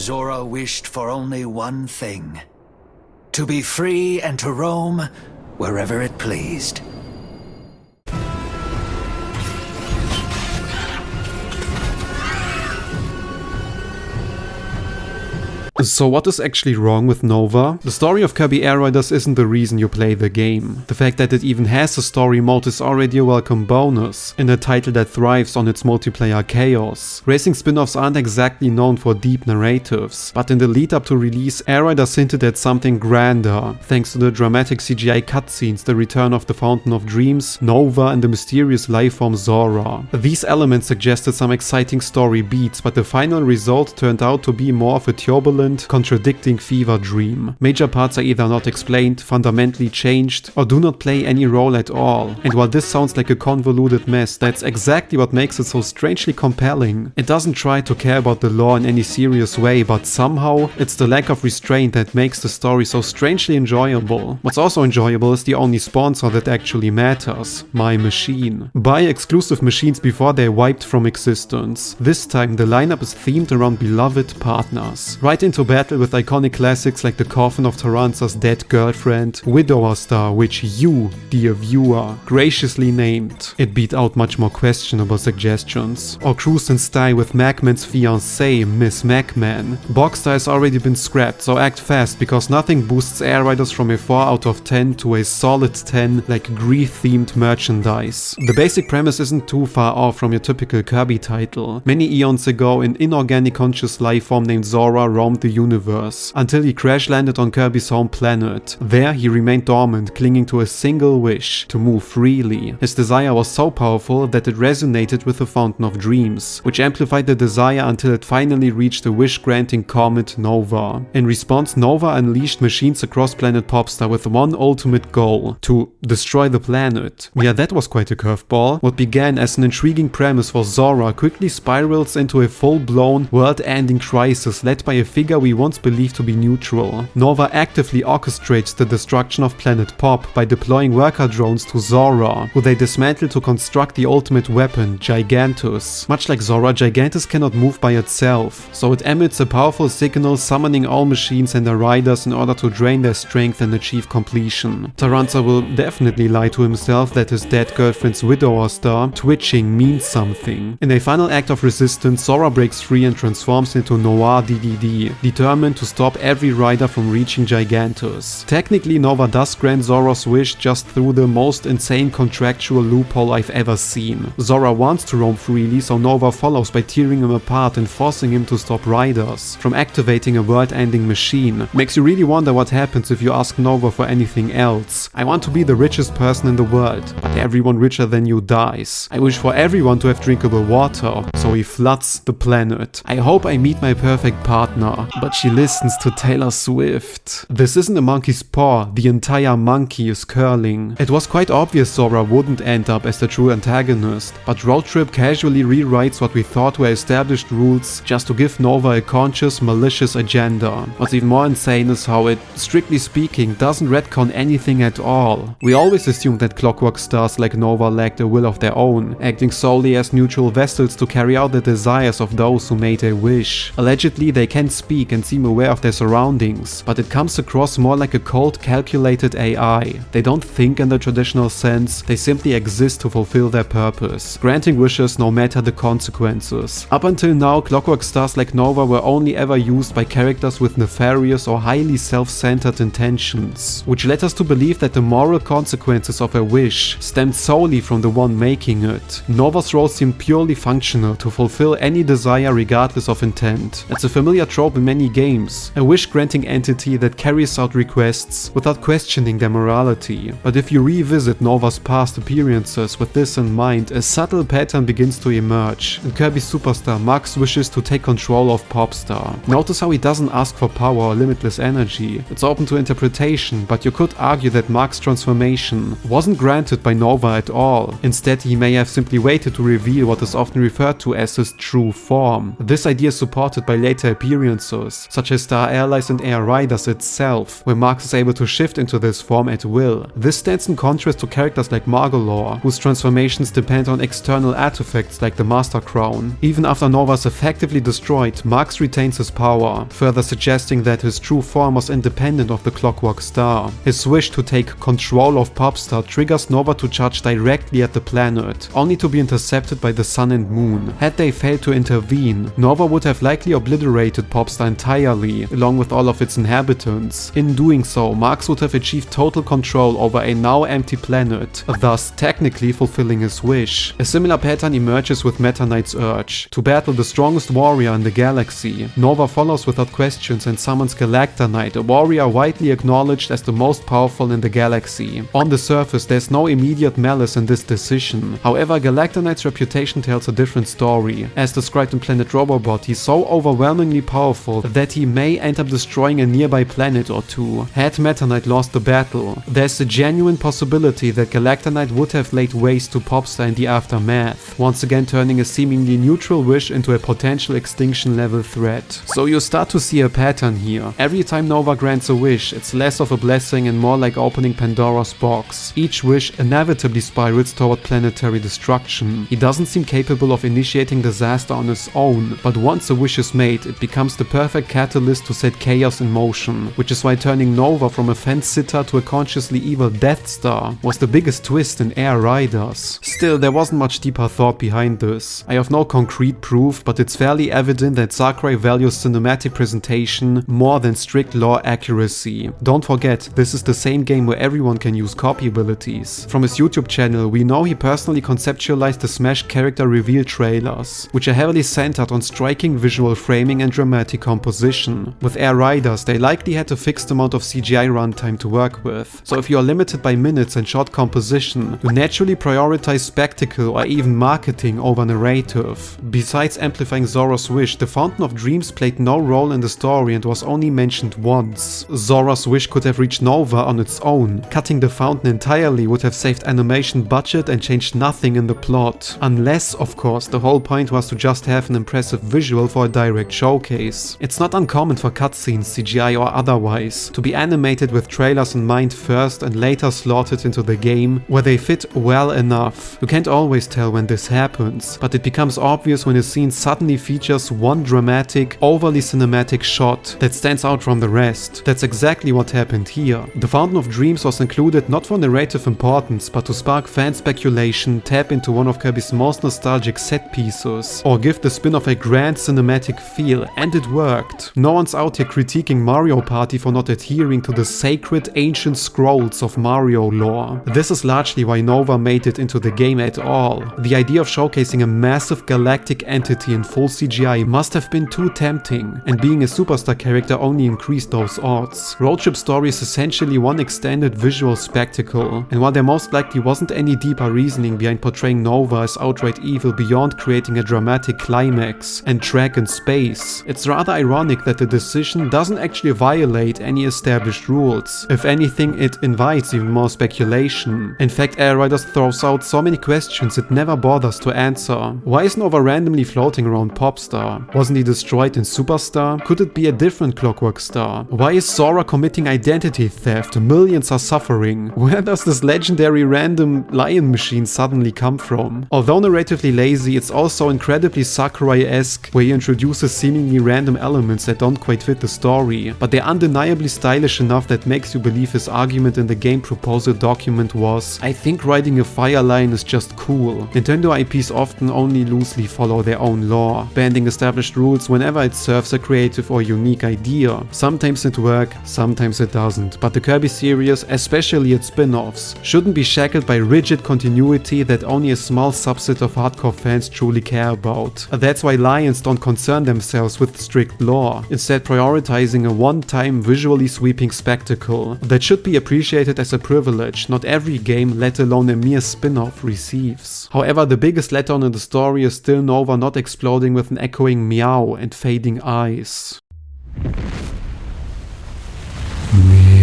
Zora wished for only one thing: to be free and to roam wherever it pleased. So what is actually wrong with Nova? The story of Kirby Air Riders isn't the reason you play the game. The fact that it even has a story mode is already a welcome bonus in a title that thrives on its multiplayer chaos. Racing spin-offs aren't exactly known for deep narratives, but in the lead up to release, Air Riders hinted at something grander, thanks to the dramatic CGI cutscenes, the return of the Fountain of Dreams, Nova, and the mysterious lifeform Zora. These elements suggested some exciting story beats, but the final result turned out to be more of a turbulent, contradicting fever dream. Major parts are either not explained, fundamentally changed, or do not play any role at all. And while this sounds like a convoluted mess, that's exactly what makes it so strangely compelling. It doesn't try to care about the lore in any serious way, but somehow it's the lack of restraint that makes the story so strangely enjoyable. What's also enjoyable is the only sponsor that actually matters: My Machine. Buy exclusive machines before they're wiped from existence. This time the lineup is themed around beloved partners. Right into battle with iconic classics like the coffin of Taransa's dead girlfriend, Widower Star, which you, dear viewer, graciously named. It beat out much more questionable suggestions. Or cruise in style with Macman's fiancée, Miss Macman. Bogstar has already been scrapped, so act fast, because nothing boosts Air Riders from a 4 out of 10 to a solid 10 like Greed-themed merchandise. The basic premise isn't too far off from your typical Kirby title. Many eons ago, an inorganic conscious life form named Zora roamed the universe, until he crash landed on Kirby's home planet. There he remained dormant, clinging to a single wish: to move freely. His desire was so powerful that it resonated with the Fountain of Dreams, which amplified the desire until it finally reached the wish-granting comet Nova. In response, Nova unleashed machines across planet Popstar with one ultimate goal: to destroy the planet. Yeah, that was quite a curveball. What began as an intriguing premise for Zora quickly spirals into a full-blown, world-ending crisis led by a figure we once believed to be neutral. Nova actively orchestrates the destruction of planet Pop by deploying worker drones to Zora, who they dismantle to construct the ultimate weapon, Gigantus. Much like Zora, Gigantus cannot move by itself, so it emits a powerful signal summoning all machines and their riders in order to drain their strength and achieve completion. Taransa will definitely lie to himself that his dead girlfriend's Widower Star twitching means something. In a final act of resistance, Zora breaks free and transforms into Noir DDD, determined to stop every rider from reaching Gigantus. Technically, Nova does grant Zora's wish just through the most insane contractual loophole I've ever seen. Zora wants to roam freely, so Nova follows by tearing him apart and forcing him to stop riders from activating a world-ending machine. Makes you really wonder what happens if you ask Nova for anything else. I want to be the richest person in the world, but everyone richer than you dies. I wish for everyone to have drinkable water, so he floods the planet. I hope I meet my perfect partner, but she listens to Taylor Swift. This isn't a monkey's paw, the entire monkey is curling. It was quite obvious Zora wouldn't end up as the true antagonist, but Road Trip casually rewrites what we thought were established rules just to give Nova a conscious, malicious agenda. What's even more insane is how it, strictly speaking, doesn't retcon anything at all. We always assumed that Clockwork stars like Nova lacked a will of their own, acting solely as neutral vessels to carry out the desires of those who made a wish. Allegedly, they can speak and seem aware of their surroundings, but it comes across more like a cold, calculated AI. They don't think in the traditional sense, they simply exist to fulfill their purpose, granting wishes no matter the consequences. Up until now, Clockwork stars like Nova were only ever used by characters with nefarious or highly self-centered intentions, which led us to believe that the moral consequences of a wish stemmed solely from the one making it. Nova's role seemed purely functional, to fulfill any desire regardless of intent. It's a familiar trope in many games, a wish-granting entity that carries out requests without questioning their morality. But if you revisit Nova's past appearances with this in mind, a subtle pattern begins to emerge. In Kirby Superstar, Max wishes to take control of Popstar. Notice how he doesn't ask for power or limitless energy. It's open to interpretation, but you could argue that Max's transformation wasn't granted by Nova at all. Instead, he may have simply waited to reveal what is often referred to as his true form. This idea is supported by later appearances pieces, such as Star Allies and Air Riders itself, where Marx is able to shift into this form at will. This stands in contrast to characters like Margolor, whose transformations depend on external artifacts like the Master Crown. Even after Nova is effectively destroyed, Marx retains his power, further suggesting that his true form was independent of the Clockwork Star. His wish to take control of Popstar triggers Nova to charge directly at the planet, only to be intercepted by the Sun and Moon. Had they failed to intervene, Nova would have likely obliterated Popstar entirely, along with all of its inhabitants. In doing so, Marx would have achieved total control over a now empty planet, thus technically fulfilling his wish. A similar pattern emerges with Meta Knight's urge to battle the strongest warrior in the galaxy. Nova follows without questions and summons Galacta Knight, a warrior widely acknowledged as the most powerful in the galaxy. On the surface, there's no immediate malice in this decision. However, Galacta Knight's reputation tells a different story. As described in Planet Robobot, he's so overwhelmingly powerful that he may end up destroying a nearby planet or two. Had Meta Knight lost the battle, there's a genuine possibility that Galacta Knight would have laid waste to Popstar in the aftermath, once again turning a seemingly neutral wish into a potential extinction level threat. So you start to see a pattern here. Every time Nova grants a wish, it's less of a blessing and more like opening Pandora's box. Each wish inevitably spirals toward planetary destruction. He doesn't seem capable of initiating disaster on his own, but once a wish is made, it becomes the perfect catalyst to set chaos in motion, which is why turning Nova from a fence-sitter to a consciously evil Death Star was the biggest twist in Air Riders. Still, there wasn't much deeper thought behind this. I have no concrete proof, but it's fairly evident that Sakurai values cinematic presentation more than strict lore accuracy. Don't forget, this is the same game where everyone can use copy abilities. From his YouTube channel, we know he personally conceptualized the Smash character reveal trailers, which are heavily centered on striking visual framing and dramatic composition. With Air Riders, they likely had a fixed amount of CGI runtime to work with, so if you are limited by minutes and short composition, you naturally prioritize spectacle or even marketing over narrative. Besides amplifying Zora's wish, the Fountain of Dreams played no role in the story and was only mentioned once. Zora's wish could have reached Nova on its own. Cutting the fountain entirely would have saved animation budget and changed nothing in the plot. Unless, of course, the whole point was to just have an impressive visual for a direct showcase. It's not uncommon for cutscenes, CGI or otherwise, to be animated with trailers in mind first and later slotted into the game, where they fit well enough. You can't always tell when this happens, but it becomes obvious when a scene suddenly features one dramatic, overly cinematic shot that stands out from the rest. That's exactly what happened here. The Fountain of Dreams was included not for narrative importance, but to spark fan speculation, tap into one of Kirby's most nostalgic set pieces, or give the spin-off a grand cinematic feel, and it worked. No one's out here critiquing Mario Party for not adhering to the sacred ancient scrolls of Mario lore. This is largely why Nova made it into the game at all. The idea of showcasing a massive galactic entity in full CGI must have been too tempting, and being a superstar character only increased those odds. Road Trip Story is essentially one extended visual spectacle, and while there most likely wasn't any deeper reasoning behind portraying Nova as outright evil beyond creating a dramatic climax and track in space, it's rather ironic that the decision doesn't actually violate any established rules. If anything, it invites even more speculation. In fact, Air Riders throws out so many questions it never bothers to answer. Why is Nova randomly floating around Popstar? Wasn't he destroyed in Superstar? Could it be a different Clockwork Star? Why is Sora committing identity theft? Millions are suffering. Where does this legendary random lion machine suddenly come from? Although narratively lazy, it's also incredibly Sakurai-esque, where he introduces seemingly random elements that don't quite fit the story, but they're undeniably stylish enough that makes you believe his argument in the game proposal document was, "I think riding a fire lion is just cool." Nintendo IPs often only loosely follow their own lore, bending established rules whenever it serves a creative or unique idea. Sometimes it works, sometimes it doesn't, but the Kirby series, especially its spin-offs, shouldn't be shackled by rigid continuity that only a small subset of hardcore fans truly care about. That's why Lions don't concern themselves with strict lore, instead prioritizing a one-time visually sweeping spectacle that should be appreciated as a privilege not every game, let alone a mere spin-off, receives. However, the biggest letdown in the story is still Nova not exploding with an echoing meow and fading eyes. Meow.